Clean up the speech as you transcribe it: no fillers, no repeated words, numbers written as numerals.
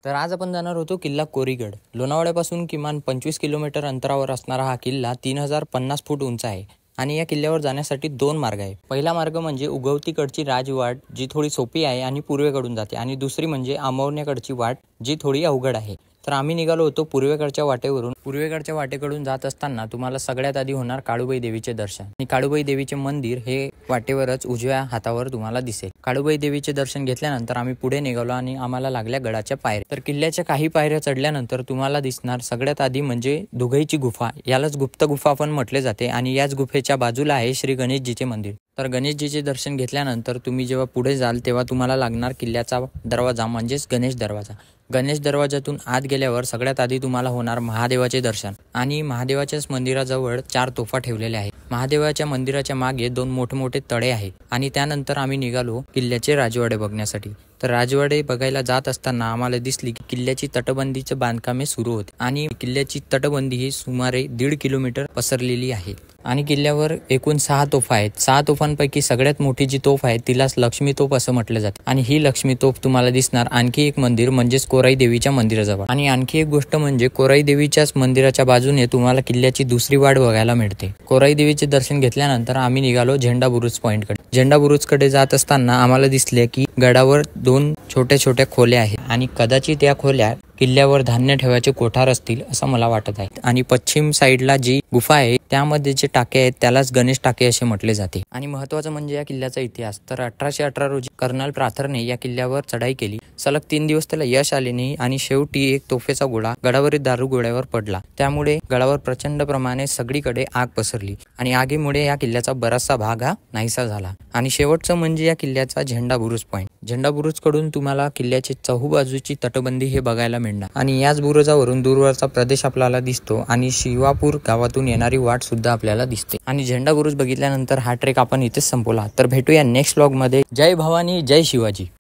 तर आज आपण जाणार होतो किल्ला कोरीगड. लोणावळ्यापासून किमान 25 किलोमीटर अंतरावर असणारा हा किल्ला 3050 फूट उंच आहे आणि या किल्ल्यावर जाण्यासाठी 2 मार्ग आहे. पहिला मार्ग म्हणजे उगवतीकडची राजवाट जी थोडी सोपी आहे आणि पूर्वेकडून जाते, आणि दुसरी म्हणजे आमवण्याकडची वाट जी थोडी अवघड आहे. तर आम्ही निघालो होतो पूर्वेकडच्या वाटेवरून. पूर्वेकडच्या वाटेकडून जात असताना तुम्हाला सगळ्यात आधी होणार काळूबाई देवीचे दर्शन, आणि काळूबाई देवीचे मंदिर हे वाटेवरच उजव्या हातावर तुम्हाला दिसेल. काळूबाई देवीचे दर्शन घेतल्यानंतर आम्ही पुढे निघालो आणि आम्हाला लागल्या गडाच्या पायऱ्या. तर किल्ल्याच्या काही पायऱ्या चढल्यानंतर तुम्हाला दिसणार सगळ्यात आधी म्हणजे दुघईची गुफा, यालाच गुप्त गुफा पण म्हटले जाते, आणि याच गुफेच्या बाजूला आहे श्री गणेशजीचे मंदिर. तर गणेशजीचे दर्शन घेतल्यानंतर तुम्ही जेव्हा पुढे जाल तेव्हा तुम्हाला लागणार किल्ल्याचा दरवाजा म्हणजेच गणेश दरवाजा. गणेश दरवाजातून आत गेल्यावर सगळ्यात आधी तुम्हाला होणार महादेवाचे दर्शन, आणि महादेवाच्याच मंदिराजवळ 4 तोफा ठेवलेल्या आहेत. महादेवाच्या मंदिराच्या मागे 2 मोठमोठे तळे आहेत. आणि त्यानंतर आम्ही निघालो किल्ल्याचे राजवाडे बघण्यासाठी. तर राजवाडे बघायला जात असताना आम्हाला दिसली की किल्ल्याची तटबंदीचे बांधकामे सुरू होते, आणि किल्ल्याची तटबंदी ही सुमारे 1.5 किलोमीटर पसरलेली आहे. आणि किल्ल्यावर एकूण 6 तोफा आहेत. 6 तोफांपैकी सगळ्यात मोठी जी तोफ आहे तिलाच लक्ष्मी तोफ असं म्हटलं जाते, आणि ही लक्ष्मी तोफ तुम्हाला दिसणार आणखी एक मंदिर म्हणजेच कोराई देवीच्या मंदिराजवळ. आणि आणखी एक गोष्ट म्हणजे कोराई देवीच्याच मंदिराच्या बाजूने तुम्हाला किल्ल्याची दुसरी वाट बघायला मिळते. कोराई देवीचे दर्शन घेतल्यानंतर आम्ही निघालो झेंडा बुरुज पॉईंटकडे. झेंडा बुरुजकडे जात असताना आम्हाला दिसले की गडावर 2 छोट्या छोट्या खोल्या आहेत, आणि कदाचित या खोल्या किल्ल्यावर धान्य ठेवायचे कोठार असतील असं मला वाटत आहे. आणि पश्चिम साईडला जी गुफा आहे त्यामध्ये जे टाके आहेत त्यालाच गणेश टाके असे म्हटले जाते. आणि महत्वाचं म्हणजे या किल्ल्याचा इतिहास. तर 1818 रोजी कर्नल प्राथरने या किल्ल्यावर चढाई केली. सलग 3 दिवस त्याला यश आले नाही, आणि शेवटी एक तोफेचा गोळा गडावरील दारुगोळ्यावर पडला. त्यामुळे गडावर प्रचंड प्रमाणे सगळीकडे आग पसरली, आणि आगीमुळे या किल्ल्याचा बराचसा भाग हा नाहीसा झाला. आणि शेवटचं म्हणजे या किल्ल्याचा झेंडा बुरुज पॉईंट. झेंडा बुरुज कडून तुम्हाला किल्ल्याची चहूबाजूची तटबंदी हे बघायला मिळणार, आणि याच बुरुजावरून दूरवरचा प्रदेश आपल्याला दिसतो, आणि शिवापूर गावातून येणारी वाट सुद्धा आपल्याला दिसते. आणि झेंडा बुरुज बघितल्यानंतर हा ट्रेक आपण इथेच संपवला. तर भेटूया नेक्स्ट व्लॉग मध्ये. जय भवानी, जय शिवाजी.